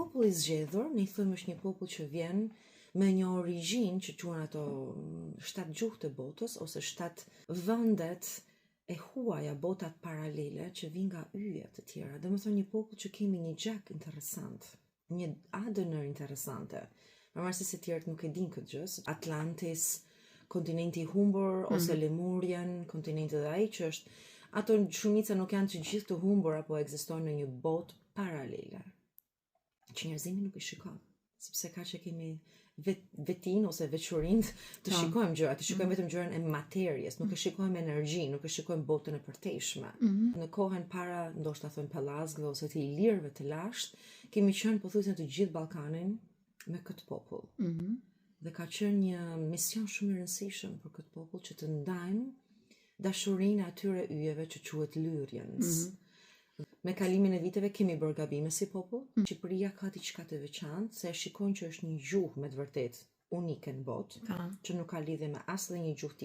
popull i zgjedhur, ne I thëmë është një popull që vjen me një origjinë që quhen ato 7 gjuhë të botës ose 7 vendet e huaja, botat paralele që vijnë nga yjet të tjera. Domethënë një popull që kemi një gjak interesant, një ADN interesante. Pavarësisht se të tjerët nuk e dinë këtë gjë, Atlantis, kontinenti I humbur ose Lemurian, kontinenti dhe ai që është ato shumica nuk janë të gjithë të humbur apo ekzistojnë në një botë paralele. Që njerëzimi nuk I shikon, sepse ka që kemi vetin ose veçurinë të shikojmë gjërat, të shikojmë vetëm gjërat e materjes, nuk e shikojmë energjinë, nuk e shikojmë botën e përtejshme. Në kohën para, ndoshta thon pellazgëve ose të ilirëve të lashtë, kemi qenë pothuajse të gjithë Ballkanin me këtë popull. Dhe ka qenë një mision shumë I rëndësishëm për këtë popull që të ndajmë dashurinë atyre yjeve që quhet Lyrians. Me kalimin e viteve kemi bërë gabime si popull. Shqipëria ka diçka të veçantë, se e shikojnë që është një gjuhë me të vërtetë unike në botë, që nuk ka lidhje me asnjë gjuhë